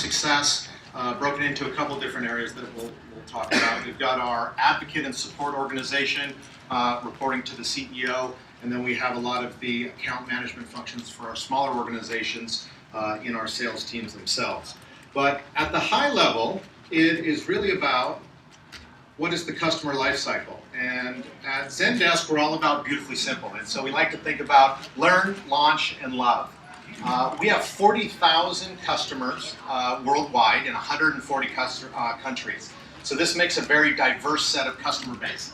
success, broken into a couple different areas that we'll talk about. We've got our advocate and support organization reporting to the CEO, and then we have a lot of the account management functions for our smaller organizations in our sales teams themselves. But at the high level, it is really about what is the customer life cycle. And at Zendesk, we're all about beautifully simple. And so we like to think about learn, launch, and love. We have 40,000 customers worldwide in 140 countries. So this makes a very diverse set of customer base.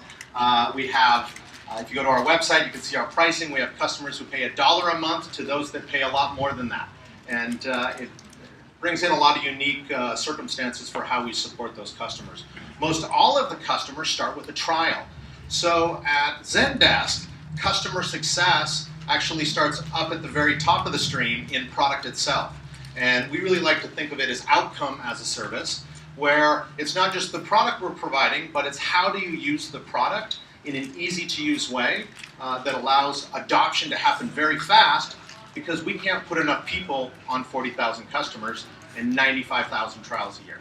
We have, if you go to our website, you can see our pricing. We have customers who pay $1 a month to those that pay a lot more than that. And it brings in a lot of unique circumstances for how we support those customers. Most all of the customers start with a trial. So at Zendesk, customer success actually starts up at the very top of the stream in product itself. And we really like to think of it as outcome as a service, where it's not just the product we're providing, but it's how do you use the product in an easy-to-use way that allows adoption to happen very fast, because we can't put enough people on 40,000 customers and 95,000 trials a year.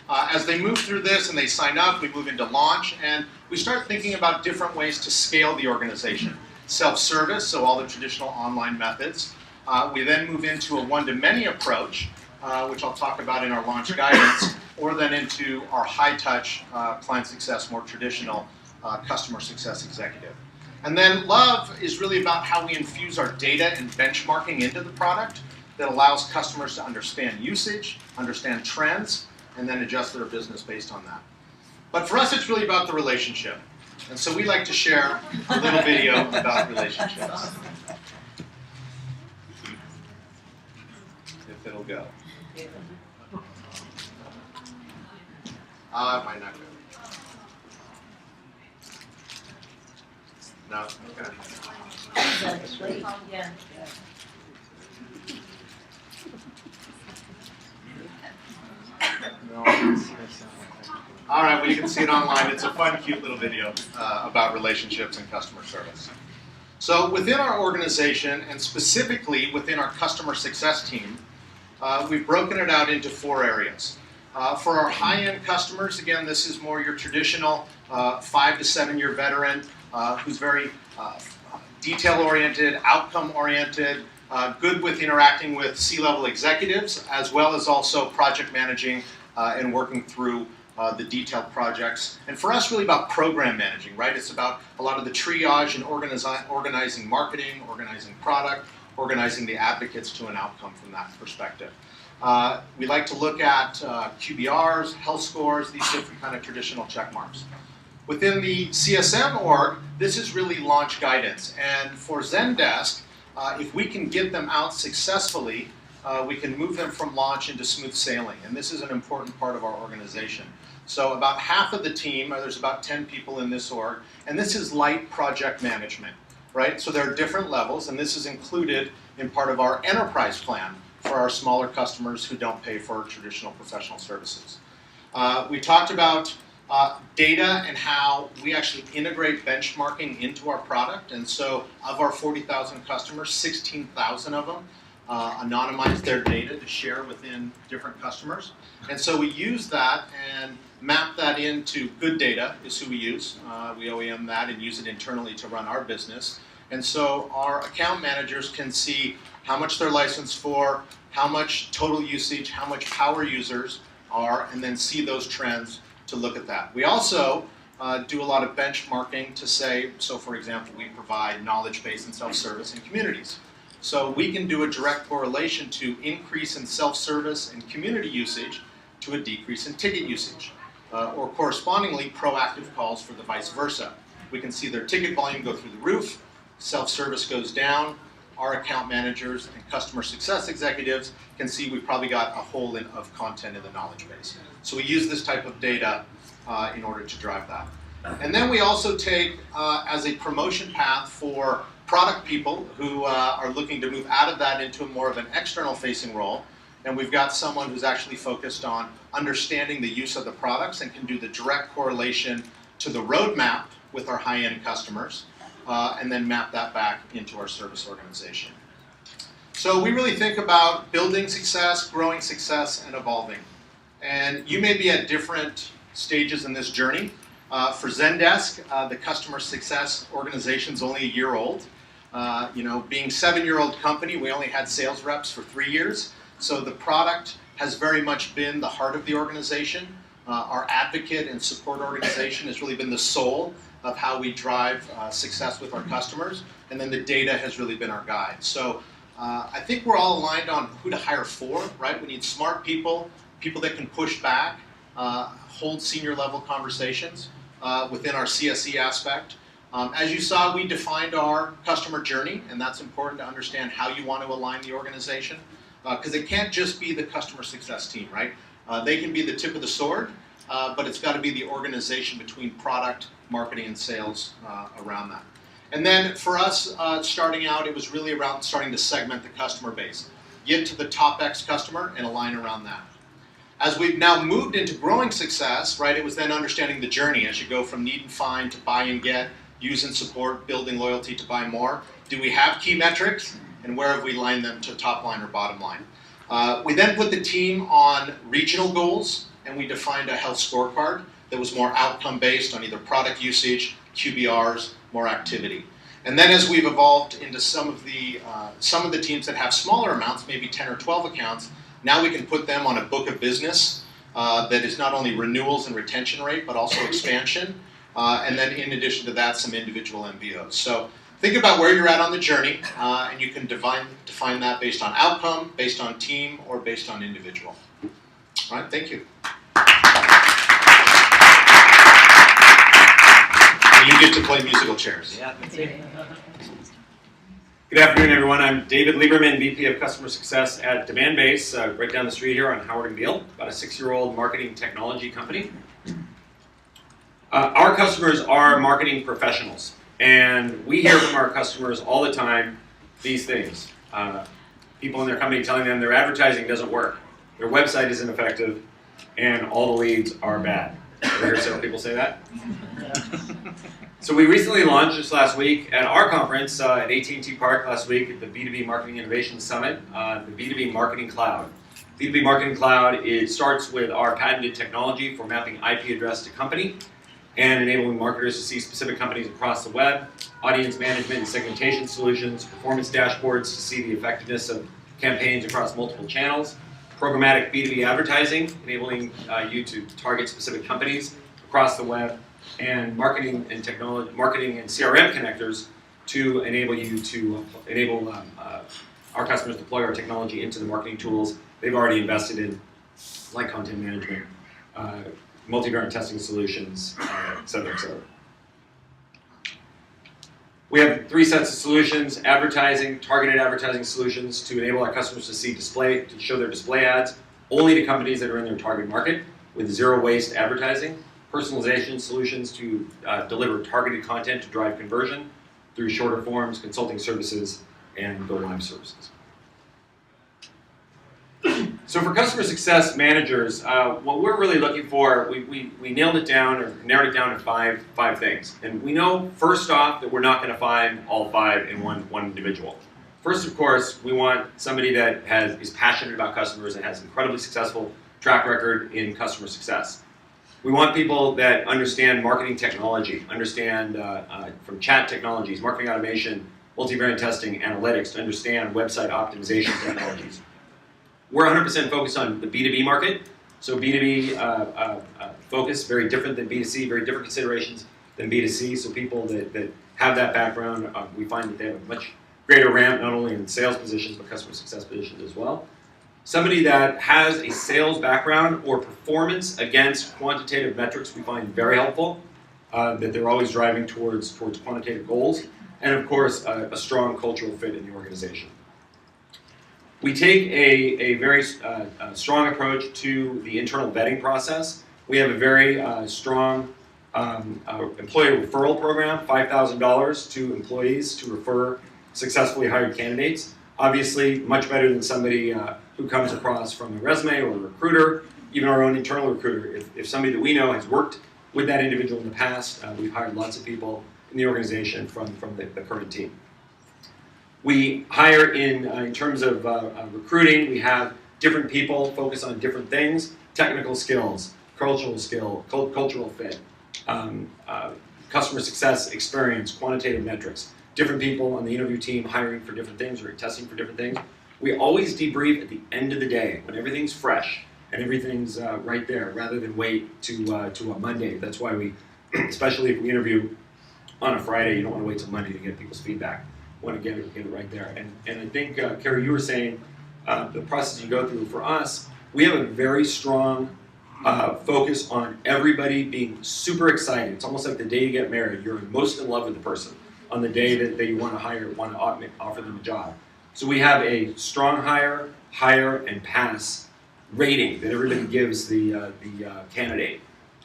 As they move through this and they sign up, we move into launch, and we start thinking about different ways to scale the organization. Self-service, so all the traditional online methods. We then move into a one-to-many approach, which I'll talk about in our launch guidance, or then into our high-touch client success, more traditional customer success executive. And then love is really about how we infuse our data and benchmarking into the product that allows customers to understand usage, understand trends, and then adjust their business based on that. But for us, it's really about the relationship. And so we like to share a little video about relationships. If it'll go. It might not go. No? Okay. All right, well, you can see it online. It's a fun, cute little video about relationships and customer service. So within our organization, and specifically within our customer success team, we've broken it out into 4 areas. For our high-end customers, again, this is more your traditional 5 to 7 year veteran who's very detail-oriented, outcome-oriented, good with interacting with C-level executives, as well as also project managing and working through the detailed projects. And for us, really about program managing, right? It's about a lot of the triage and organizing marketing, organizing product, organizing the advocates to an outcome from that perspective. We like to look at QBRs, health scores, these different kind of traditional check marks. Within the CSM org, this is really launch guidance. And for Zendesk, if we can get them out successfully, we can move them from launch into smooth sailing. And this is an important part of our organization. So about half of the team, there's about 10 people in this org, and this is light project management, right? So there are different levels, and this is included in part of our enterprise plan for our smaller customers who don't pay for traditional professional services. We talked about data and how we actually integrate benchmarking into our product. And so of our 40,000 customers, 16,000 of them anonymize their data to share within different customers. And so we use that and map that into good data is who we use. We OEM that and use it internally to run our business. And so our account managers can see how much they're licensed for, how much total usage, how much power users are, and then see those trends to look at that. We also do a lot of benchmarking to say, so for example, we provide knowledge base and self-service in communities. So we can do a direct correlation to increase in self-service and community usage to a decrease in ticket usage, or correspondingly proactive calls for the vice versa. We can see their ticket volume go through the roof, self-service goes down, our account managers and customer success executives can see we've probably got a hole of content in the knowledge base. So we use this type of data in order to drive that. And then we also take, as a promotion path for product people who are looking to move out of that into more of an external facing role, and we've got someone who's actually focused on understanding the use of the products and can do the direct correlation to the roadmap with our high-end customers, and then map that back into our service organization. So we really think about building success, growing success, and evolving. And you may be at different stages in this journey. For Zendesk, the customer success organization is only a year old. Being a 7-year-old company, we only had sales reps for 3 years. So the product has very much been the heart of the organization. Our advocate and support organization has really been the soul of how we drive success with our customers. And then the data has really been our guide. So I think we're all aligned on who to hire for, right? We need smart people, people that can push back, hold senior level conversations within our CSE aspect. As you saw, we defined our customer journey, and that's important to understand how you want to align the organization, because it can't just be the customer success team, right? They can be the tip of the sword, but it's got to be the organization between product, marketing, and sales around that. And then for us, starting out, it was really around starting to segment the customer base. Get to the top X customer and align around that. As we've now moved into growing success, right, it was then understanding the journey as you go from need and find to buy and get, use and support, building loyalty to buy more. Do we have key metrics? And where have we aligned them to top line or bottom line? We then put the team on regional goals, and we defined a health scorecard that was more outcome based on either product usage, QBRs, more activity. And then as we've evolved into some of the teams that have smaller amounts, maybe 10 or 12 accounts, now we can put them on a book of business that is not only renewals and retention rate, but also expansion. And then in addition to that, some individual MBOs. So think about where you're at on the journey, and you can define that based on outcome, based on team, or based on individual. All right, thank you. You get to play musical chairs. Yeah, that's it. Good afternoon, everyone. I'm David Liebermann, VP of Customer Success at DemandBase, right down the street here on Howard and Beale, about a 6-year-old marketing technology company. Our customers are marketing professionals, and we hear from our customers all the time these things. People in their company telling them their advertising doesn't work, their website isn't effective, and all the leads are bad. Ever hear several people say that? So we recently launched just last week at our conference at AT&T Park last week at the B2B Marketing Innovation Summit, the B2B Marketing Cloud. B2B Marketing Cloud, it starts with our patented technology for mapping IP address to company and enabling marketers to see specific companies across the web, audience management and segmentation solutions, performance dashboards to see the effectiveness of campaigns across multiple channels, programmatic B2B advertising, enabling you to target specific companies across the web, and marketing and CRM connectors to enable you to enable our customers deploy our technology into the marketing tools they've already invested in, like content management, multivariate testing solutions, et cetera, et cetera. We have 3 sets of solutions: advertising, targeted advertising solutions to enable our customers to show their display ads only to companies that are in their target market with zero waste advertising; personalization solutions to deliver targeted content to drive conversion through shorter forms, consulting services, and go-live services. So for customer success managers, what we're really looking for, we nailed it down or narrowed it down to five things. And we know, first off, that we're not going to find all 5 in one individual. First, of course, we want somebody that is passionate about customers and has incredibly successful track record in customer success. We want people that understand marketing technology, understand from chat technologies, marketing automation, multivariate testing, analytics, to understand website optimization technologies. We're 100% focused on the B2B market, so B2B focus, very different than B2C, very different considerations than B2C, so people that have that background, we find that they have a much greater ramp, not only in sales positions, but customer success positions as well. Somebody that has a sales background or performance against quantitative metrics we find very helpful, that they're always driving towards quantitative goals, and of course, a strong cultural fit in the organization. We take a very strong approach to the internal vetting process. We have a very strong employee referral program, $5,000 to employees to refer successfully hired candidates. Obviously, much better than somebody who comes across from a resume or a recruiter, even our own internal recruiter. If somebody that we know has worked with that individual in the past, we've hired lots of people in the organization from the current team. We hire in terms of recruiting. We have different people focus on different things: technical skills, cultural skill, cultural fit, customer success experience, quantitative metrics. Different people on the interview team hiring for different things or testing for different things. We always debrief at the end of the day when everything's fresh and everything's right there, rather than wait to a Monday. That's why we, especially if we interview on a Friday, you don't want to wait till Monday to get people's feedback. You want to get it right there. And I think, Carrie, you were saying the process you go through. For us, we have a very strong focus on everybody being super excited. It's almost like the day you get married. You're most in love with the person on the day that you want to hire, want to offer them a job. So we have a strong hire, and pass rating that everybody gives the candidate.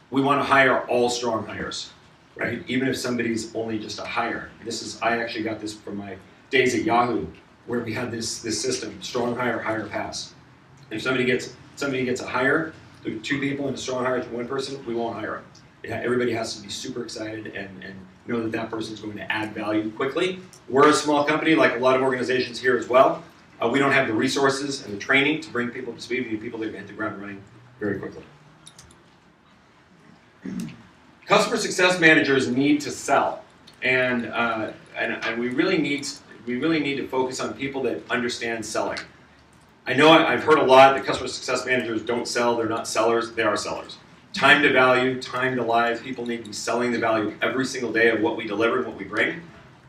We want to hire all strong hires, right? Even if somebody's only just a hire. I actually got this from my days at Yahoo, where we had this system: strong hire, pass. If somebody gets a hire, there are 2 people and a strong hire to 1 person, we won't hire them. Everybody has to be super excited and know that person's going to add value quickly. We're a small company, like a lot of organizations here as well. We don't have the resources and the training to bring people to speed. We need people that can hit the ground running very quickly. Customer success managers need to sell, and we really need to focus on people that understand selling. I know I've heard a lot that customer success managers don't sell. They're not sellers. They are sellers. Time to value, time to live. People need to be selling the value every single day of what we deliver and what we bring.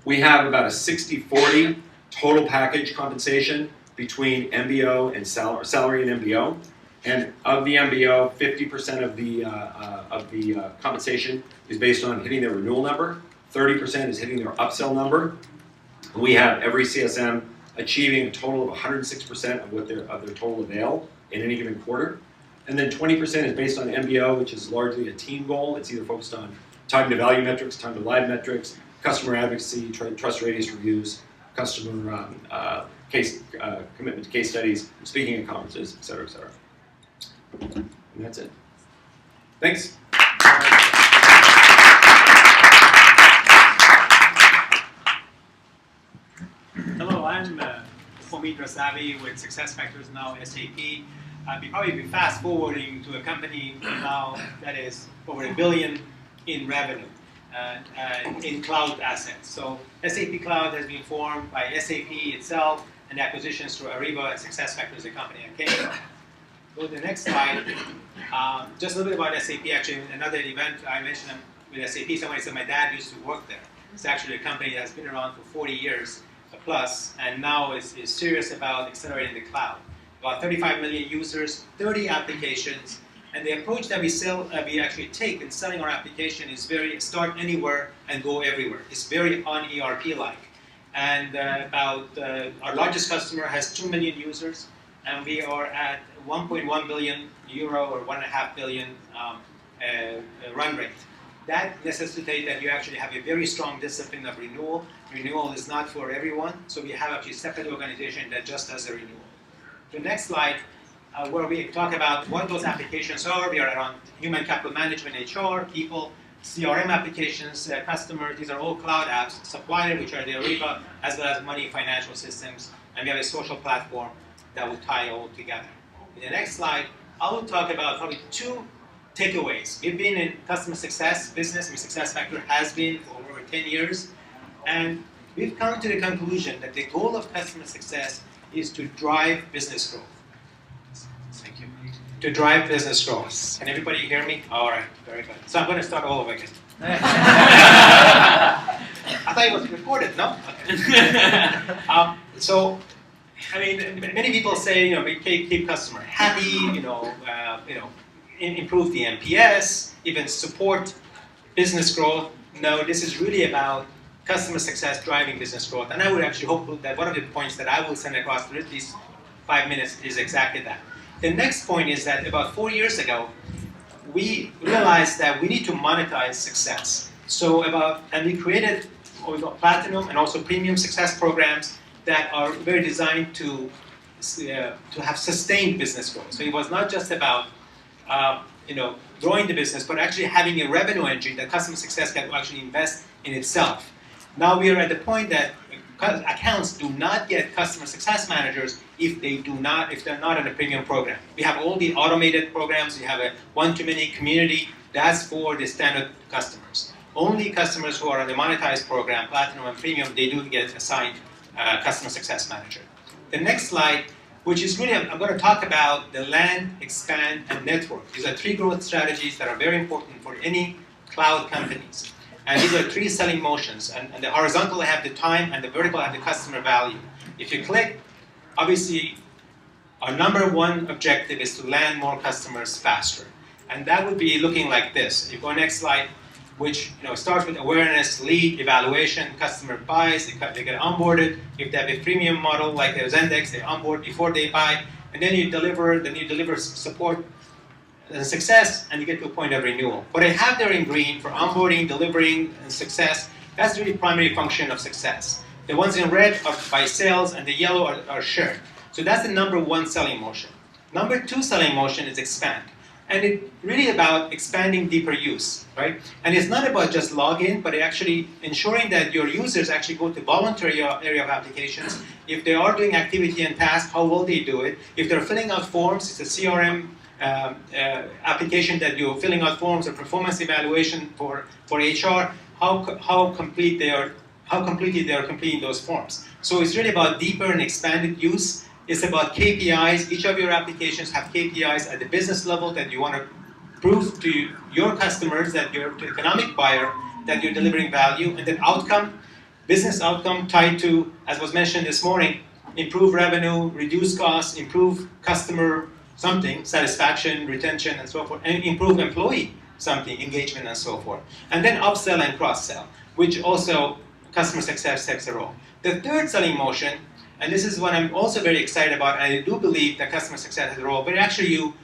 We have about a 60-40 total package compensation between MBO and salary and MBO. And of the MBO, 50% of the compensation is based on hitting their renewal number. 30% is hitting their upsell number. We have every CSM achieving a total of 106% of their total avail in any given quarter. And then 20% is based on MBO, which is largely a team goal. It's either focused on time to value metrics, time to live metrics, customer advocacy, trust radius reviews, customer commitment to case studies, speaking at conferences, et cetera, et cetera. And that's it. Thanks. Hello, I'm Omid Razavi with SuccessFactors, now SAP. I'll probably be fast forwarding to a company now that is over $1 billion in revenue in cloud assets. So SAP Cloud has been formed by SAP itself and acquisitions through Ariba and SuccessFactors, the company I came from. Go to the next slide. Just a little bit about SAP. Actually, another event I mentioned with SAP, somebody said my dad used to work there. It's actually a company that's been around for 40 years plus, and now is serious about accelerating the cloud. About 35 million users, 30 applications, and the approach that we actually take in selling our application is very start anywhere and go everywhere. It's very on-ERP-like. And our largest customer has 2 million users, and we are at 1.1 billion euro or 1.5 billion run rate. That necessitates that you actually have a very strong discipline of renewal. Renewal is not for everyone, so we have actually a separate organization that just does the renewal. The next slide, where we talk about what those applications are. We are around human capital management, HR, people, CRM applications, customers. These are all cloud apps. Supplier, which are the Ariba, as well as money financial systems. And we have a social platform that will tie all together. In the next slide, I will talk about probably 2 takeaways. We've been in customer success business. SuccessFactors has been for over 10 years. And we've come to the conclusion that the goal of customer success is to drive business growth. Thank you. To drive business growth. Can everybody hear me? All right, very good. So I'm going to start all over again. I thought it was recorded, no? Okay. So, I mean, many people say, we keep customer happy, improve the NPS, even support business growth. No, this is really about customer success driving business growth. And I would actually hope that one of the points that I will send across through these 5 minutes is exactly that. The next point is that about 4 years ago, we realized that we need to monetize success. And we created what we call platinum and also premium success programs that are very designed to have sustained business growth. So it was not just about growing the business, but actually having a revenue engine that customer success can actually invest in itself. Now we are at the point that accounts do not get customer success managers if they're not in a premium program. We have all the automated programs. We have a one-to-many community. That's for the standard customers. Only customers who are on the monetized program, platinum and premium, they do get assigned customer success manager. The next slide, which is really, I'm going to talk about the land, expand, and network. These are 3 growth strategies that are very important for any cloud companies. And these are 3 selling motions. And the horizontal have the time, and the vertical have the customer value. If you click, obviously, our number 1 objective is to land more customers faster. And that would be looking like this. If you go next slide, which starts with awareness, lead, evaluation, customer buys, they get onboarded. If they have a freemium model like a Zendesk, they onboard before they buy, and then you deliver support and success, and you get to a point of renewal. What I have there in green for onboarding, delivering, and success, that's really primary function of success. The ones in red are by sales, and the yellow are shared. So that's the number 1 selling motion. Number 2 selling motion is expand. And it's really about expanding deeper use, right? And it's not about just login, but actually ensuring that your users actually go to voluntary area of applications. If they are doing activity and task, how will they do it? If they're filling out forms, it's a CRM application that you're filling out forms or performance evaluation for HR, how completely they are completing those forms. So it's really about deeper and expanded use. It's about KPIs. Each of your applications have KPIs at the business level that you want to prove to your customers that you're the economic buyer, that you're delivering value, and then outcome, business outcome tied to, as was mentioned this morning, improve revenue, reduce costs, improve customer something, satisfaction, retention, and so forth, and improve employee something, engagement, and so forth. And then upsell and cross-sell, which also customer success takes a role. The 3rd selling motion, and this is what I'm also very excited about, and I do believe that customer success has a role, but actually you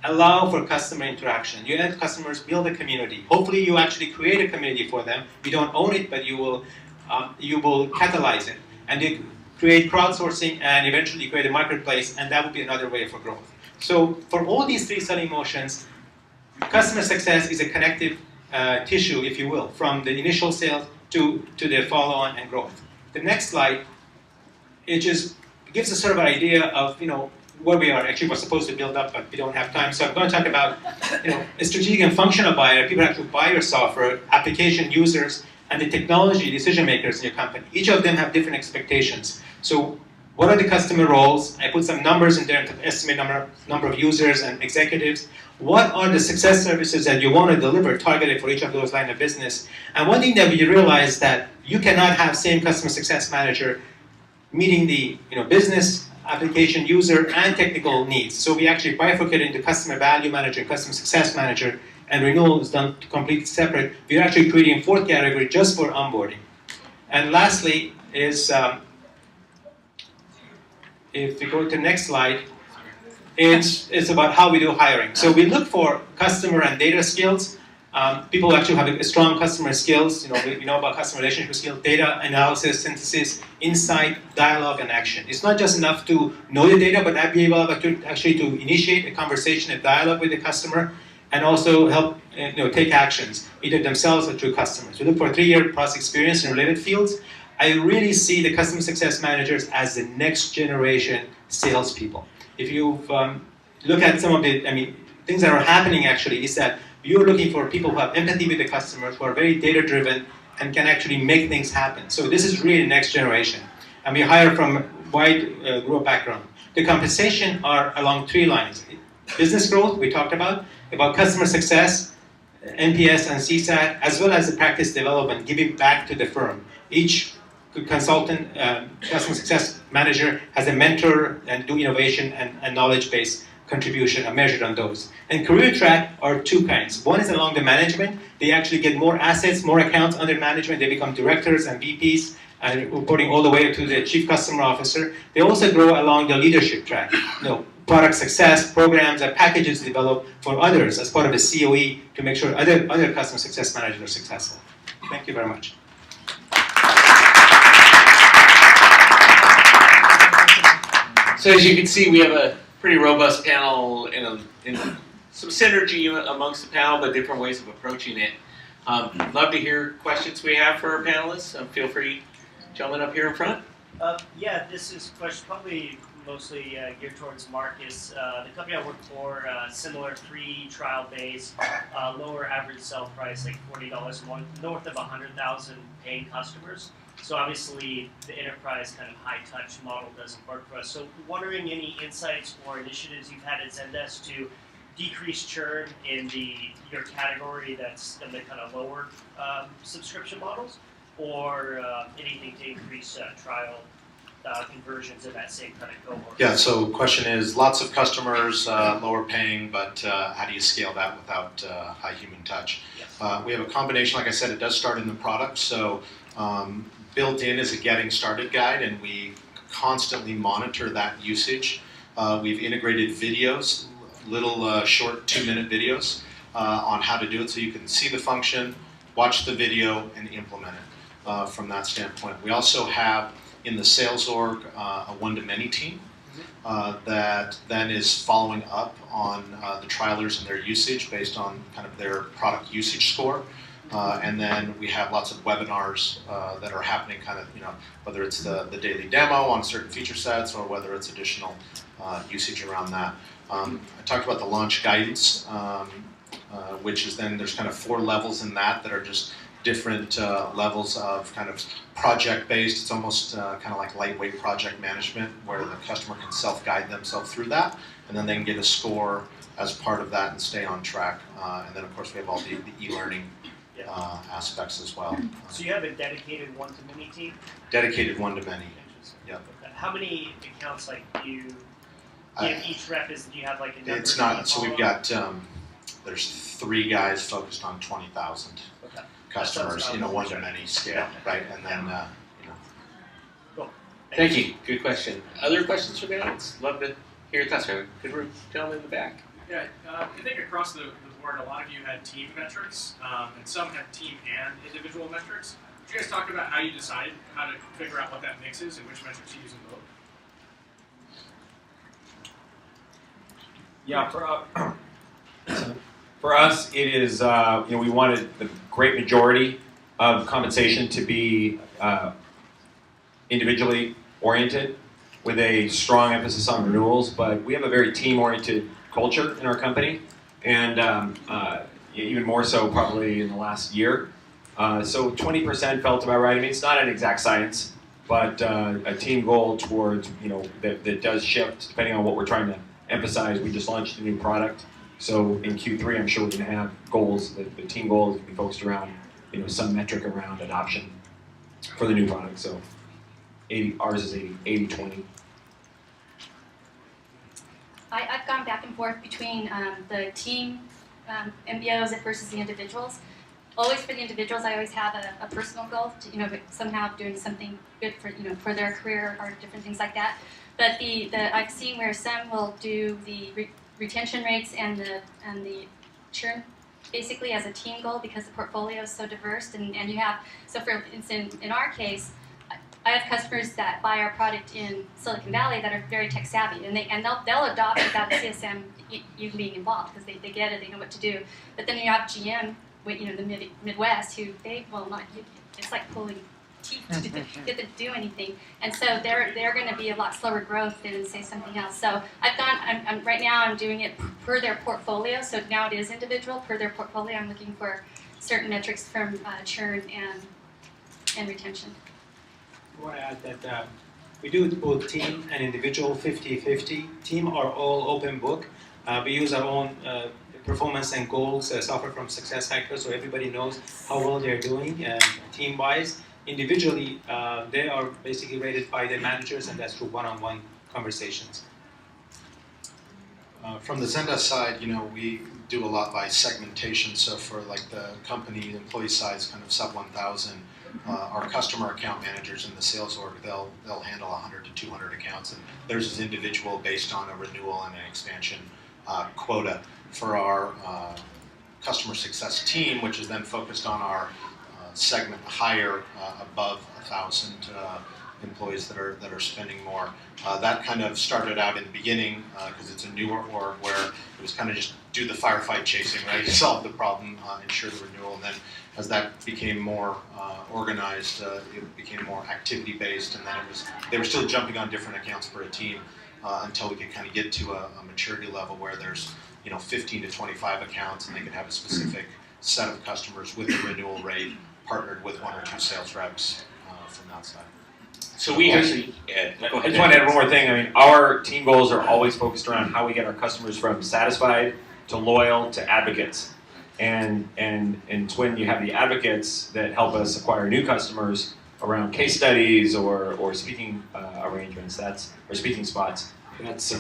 allow for customer interaction. You let customers build a community. Hopefully you actually create a community for them. You don't own it, but you will catalyze it. And you create crowdsourcing, and eventually create a marketplace, and that would be another way for growth. So for all these 3 selling motions, customer success is a connective tissue, if you will, from the initial sales to the follow-on and growth. The next slide, it just gives a sort of idea of where we are. Actually, we're supposed to build up, but we don't have time. So I'm going to talk about a strategic and functional buyer. People who actually buy your software, application users, and the technology decision makers in your company. Each of them have different expectations. So what are the customer roles? I put some numbers in there to estimate number of users and executives. What are the success services that you want to deliver targeted for each of those line of business? And one thing that we realized that you cannot have same customer success manager meeting the business, application, user, and technical needs. So we actually bifurcated into customer value manager and customer success manager, and renewal is done completely separate. We're actually creating a 4th category just for onboarding. And lastly is, if we go to the next slide, it's about how we do hiring. So we look for customer and data skills. People who actually have a strong customer skills. We know about customer relationship skills, data analysis, synthesis, insight, dialogue, and action. It's not just enough to know the data, but be able to actually to initiate a conversation, a dialogue with the customer, and also help take actions, either themselves or through customers. We look for 3-year plus experience in related fields. I really see the customer success managers as the next generation salespeople. If you look at some of the things that are happening actually, is that you're looking for people who have empathy with the customers, who are very data-driven, and can actually make things happen. So this is really the next generation. And we hire from wide group background. The compensation are along 3 lines. Business growth, we talked about customer success, NPS and CSAT, as well as the practice development, giving back to the firm. Each consultant, customer success manager has a mentor and do innovation and knowledge-based contribution are measured on those. And career track are 2 kinds. One is along the management. They actually get more assets, more accounts under management. They become directors and VPs, and reporting all the way to the chief customer officer. They also grow along the leadership track. Product success, programs and packages developed for others as part of a COE to make sure other customer success managers are successful. Thank you very much. So as you can see, we have a pretty robust panel and some synergy amongst the panel, but different ways of approaching it. Love to hear questions we have for our panelists. Feel free Gentleman up here in front. Yeah, this is a question probably mostly geared towards Marcus. The company I work for, similar free trial base, lower average sell price, like $40 a month, north of 100,000 paying customers. So obviously the enterprise kind of high touch model doesn't work for us. So wondering any insights or initiatives you've had at Zendesk to decrease churn in your category that's in the kind of lower subscription models, or anything to increase trial conversions in that same kind of cohort? Yeah, so question is, lots of customers, lower paying, but how do you scale that without high human touch? Yes. We have a combination, like I said, it does start in the product, so built in is a getting started guide, and we constantly monitor that usage. We've integrated videos, little short 2-minute videos on how to do it, so you can see the function, watch the video, and implement it from that standpoint. We also have in the sales org a one-to-many team that then is following up on the trialers and their usage based on kind of their product usage score. And then we have lots of webinars that are happening kind of, whether it's the daily demo on certain feature sets or whether it's additional usage around that. I talked about the launch guidance, which is then there's kind of 4 levels in that are just different levels of kind of project-based. It's almost kind of like lightweight project management where the customer can self-guide themselves through that, and then they can get a score as part of that and stay on track. And then of course we have all the e-learning aspects as well. So you have a dedicated one-to-many team? Dedicated one-to-many. Yep. How many accounts do you give each rep? Do you have like a number? It's not, so we've got, there's 3 guys focused on 20,000 customers in a one-to-many scale, right? And then, Cool. Thank you. Good question. Other questions from the audience? Love to hear your thoughts. Good room. Gentleman in the back. Yeah, I think across the board, a lot of you had team metrics, and some had team and individual metrics. Could you guys talk about how you decide how to figure out what that mix is and which metrics you use in both? Yeah, for us, it is, we wanted the great majority of compensation to be individually oriented with a strong emphasis on renewals, but we have a very team-oriented culture in our company, and even more so probably in the last year. So 20% felt about right. I mean, it's not an exact science, but a team goal towards, that does shift depending on what we're trying to emphasize. We just launched a new product. So in Q3, I'm sure we're going to have goals. The team goals will be focused around, some metric around adoption for the new product. So ours is 80-20. I've gone back and forth between the team MBOs versus the individuals. Always for the individuals, I always have a personal goal to, somehow doing something good for their career or different things like that. But I've seen where some will do the retention rates and the churn basically as a team goal because the portfolio is so diverse, and you have, so for instance, in our case, I have customers that buy our product in Silicon Valley that are very tech savvy, and they'll adopt without the CSM even being involved because they get it, they know what to do. But then you have GM, the Midwest, who they will not. It's like pulling teeth to get them to do anything, and so they're going to be a lot slower growth than say something else. So I'm right now I'm doing it per their portfolio. So now it is individual per their portfolio. I'm looking for certain metrics from churn and retention. I want to add that we do both team and individual 50-50. Team are all open book. We use our own performance and goals software from SuccessFactors, so everybody knows how well they're doing team-wise. Individually, they are basically rated by their managers, and that's through one-on-one conversations. From the Zendesk side, we do a lot by segmentation. So for like the company employee size, kind of sub 1,000, our customer account managers in the sales org, they'll handle 100 to 200 accounts, and theirs is individual based on a renewal and an expansion quota. For our customer success team, which is then focused on our segment higher above 1,000 employees that are spending more. That kind of started out in the beginning because it's a newer org where it was kind of just do the firefight chasing, right? Solve the problem, ensure the renewal, and then as that became more organized, it became more activity based, and then they were still jumping on different accounts for a team until we could kind of get to a maturity level where there's 15 to 25 accounts, and they could have a specific set of customers with a renewal rate partnered with 1 or 2 sales reps from that side. So we actually, go I ahead. just want to add one more thing. I mean, our team goals are always focused around how we get our customers from satisfied to loyal to advocates. And it's when you have the advocates that help us acquire new customers around case studies or speaking arrangements. Or speaking spots. That's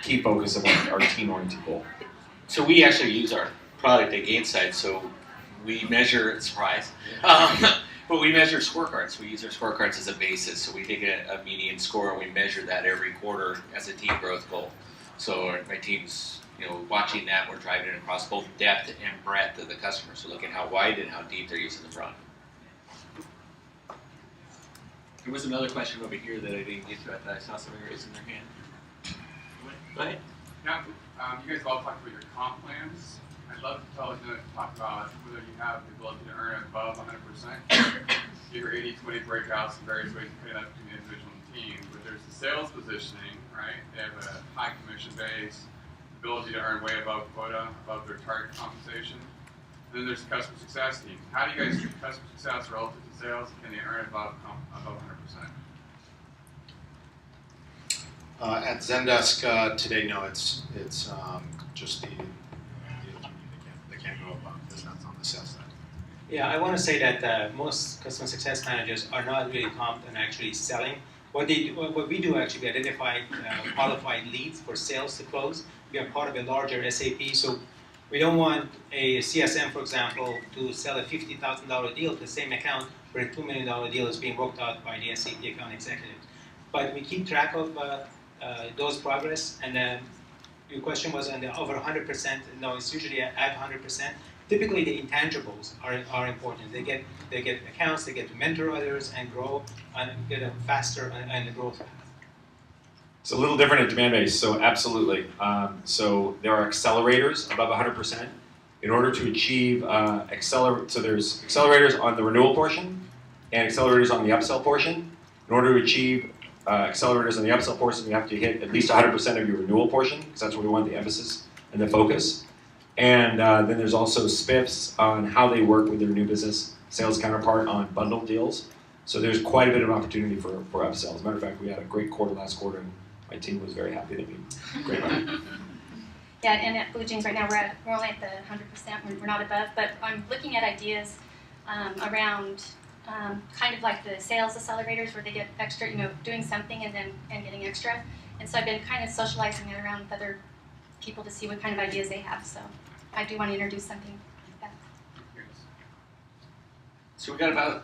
key focus of our team-oriented goal. So we actually use our product at Gainsight, so we measure, surprise, but we measure scorecards. We use our scorecards as a basis, so we take a median score and we measure that every quarter as a team growth goal. So my team's watching that, we're driving it across both depth and breadth of the customer, so looking how wide and how deep they're using the product. There was another question over here that I didn't get to. I thought I saw somebody raising their hand. Go ahead. Now, you guys all talked about your comp plans. I'd love to talk about whether you have the ability to earn above 100%. Give your 80-20 breakouts and various ways to pay that between the individual team. But there's the sales positioning, right? They have a high commission base, ability to earn way above quota, above their target compensation. And then there's the customer success team. How do you guys treat customer success relative to sales? Can they earn above 100%? At Zendesk today, no, it's just they can't go above because that's on the sales side. Yeah, I want to say that most customer success managers are not really comped and actually selling. What we do actually, we identify qualified leads for sales to close. We are part of a larger SAP, so we don't want a CSM, for example, to sell a $50,000 deal to the same account where a $2 million deal is being worked out by the SAP account executive. But we keep track of those progress, and then your question was on the over 100%. No, it's usually at 100%. Typically, the intangibles are important. They get accounts, they get to mentor others and grow and get a faster and the growth path. It's a little different at DemandBase, so absolutely. So there are accelerators above 100%. In order to achieve so there's accelerators on the renewal portion and accelerators on the upsell portion. In order to achieve accelerators on the upsell portion, you have to hit at least 100% of your renewal portion, because that's where we want the emphasis and the focus. And then there's also spiffs on how they work with their new business sales counterpart on bundled deals. So there's quite a bit of opportunity for upsells. As a matter of fact, we had a great quarter last quarter, and my team was very happy that we great money. Yeah, and at BlueJeans right now we're only at the 100%. We're not above, but I'm looking at ideas around kind of like the sales accelerators where they get extra, doing something and getting extra. And so I've been kind of socializing it around with other people to see what kind of ideas they have. So I do want to introduce something like that. So we've got about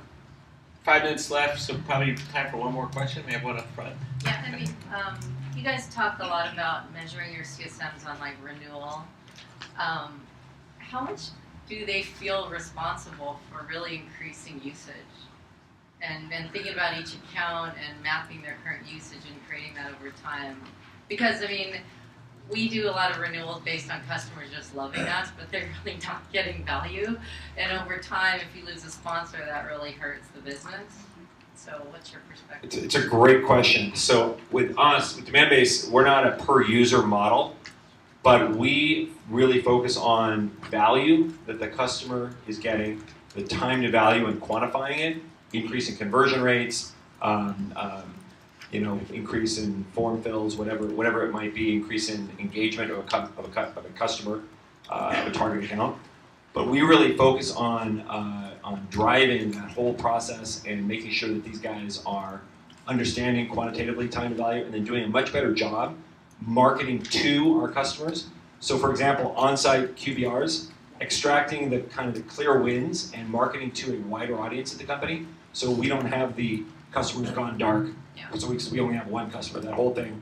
5 minutes left, so probably time for one more question. We have one up front. Yeah, I mean, you guys talk a lot about measuring your CSMs on like renewal. How much do they feel responsible for really increasing usage? And thinking about each account and mapping their current usage and creating that over time. Because, I mean, we do a lot of renewals based on customers just loving us, but they're really not getting value. And over time, if you lose a sponsor, that really hurts the business. So what's your perspective? It's a great question. So with us, with DemandBase, we're not a per user model, but we really focus on value that the customer is getting, the time to value and quantifying it, increase in conversion rates, increase in form fills, whatever it might be, increase in engagement of a customer, of a target account. But we really focus on driving that whole process and making sure that these guys are understanding quantitatively time to value and then doing a much better job marketing to our customers. So for example, on-site QBRs, extracting the kind of the clear wins and marketing to a wider audience at the company. So we don't have the customers gone dark. Yeah. So we only have one customer. That whole thing,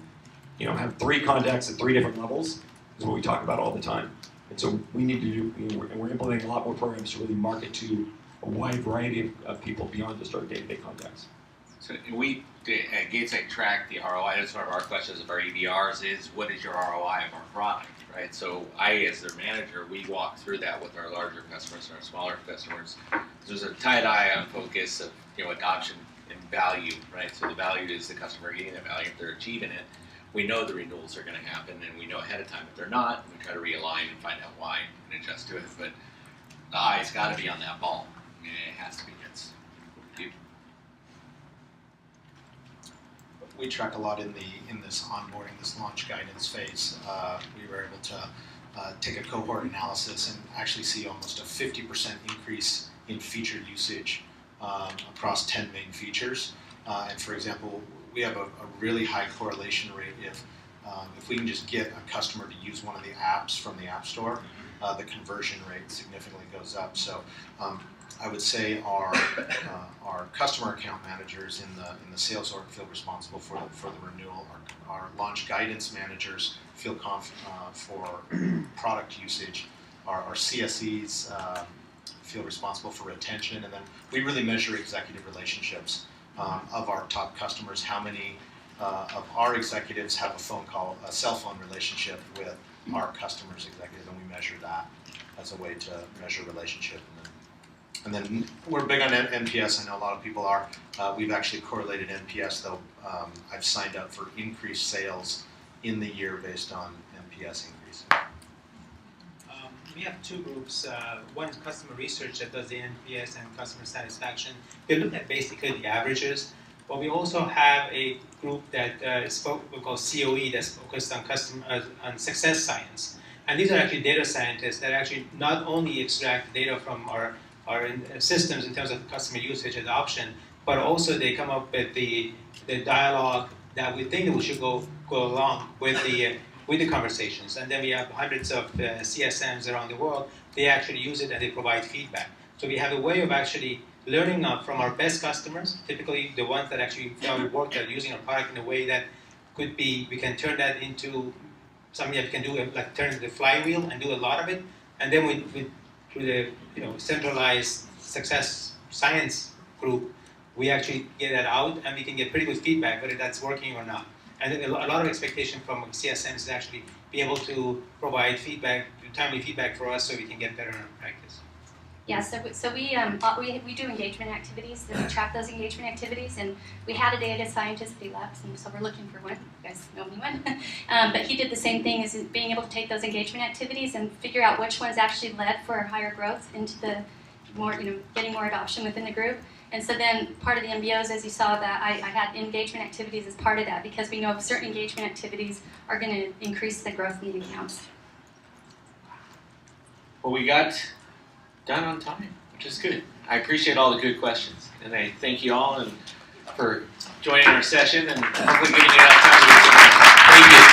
have 3 contacts at 3 different levels is what we talk about all the time. And so we need to do, and we're implementing a lot more programs to really market to a wide variety of people beyond just our day-to-day contacts. So we at Gatesite track the ROI. That's one of our questions of our EBRs is what is your ROI of our product, right? So I, as their manager, we walk through that with our larger customers and our smaller customers. There's a tight eye on focus of adoption and value, right? So the value is the customer getting the value. If they're achieving it, we know the renewals are going to happen, and we know ahead of time if they're not, we try to realign and find out why and adjust to it. But the eye's got to be on that ball. I mean, it has to be. It's We track a lot in this onboarding, this launch guidance phase. We were able to take a cohort analysis and actually see almost a 50% increase in feature usage across 10 main features. And for example, we have a really high correlation rate if we can just get a customer to use one of the apps from the App Store, the conversion rate significantly goes up. So I would say our customer account managers in the sales org feel responsible for the renewal. Our launch guidance managers feel for product usage. Our CSEs feel responsible for retention, and then we really measure executive relationships of our top customers. How many of our executives have a cell phone relationship with our customers' executive, and we measure that as a way to measure relationship. And then we're big on NPS. I know a lot of people are. We've actually correlated NPS, though. I've signed up for increased sales in the year based on NPS increase. We have two groups. One is customer research that does the NPS and customer satisfaction. They look at basically the averages. But we also have a group that we call COE that's focused on success science. And these are actually data scientists that actually not only extract data from our systems in terms of customer usage adoption, but also they come up with the dialogue that we think that we should go along with the conversations. And then we have hundreds of CSMs around the world. They actually use it and they provide feedback. So we have a way of actually learning from our best customers, typically the ones that actually work at using our product in a way that could be, we can turn that into something that we can do, like turn the flywheel and do a lot of it. And then through the centralized success science group, we actually get that out and we can get pretty good feedback whether that's working or not. And a lot of expectation from CSMs is actually be able to provide feedback, timely feedback for us so we can get better in our practice. Yeah, so we do engagement activities, and we track those engagement activities, and we had a data scientist at Labs, and so we're looking for one. You guys know anyone? But he did the same thing, as being able to take those engagement activities and figure out which ones actually led for higher growth into the more, getting more adoption within the group. And so then part of the MBOs, as you saw, that I had engagement activities as part of that, because we know certain engagement activities are going to increase the growth in the accounts. Well, we got done on time, which is good. I appreciate all the good questions, and I thank you all for joining our session and hopefully giving you enough time to get some. Thank you.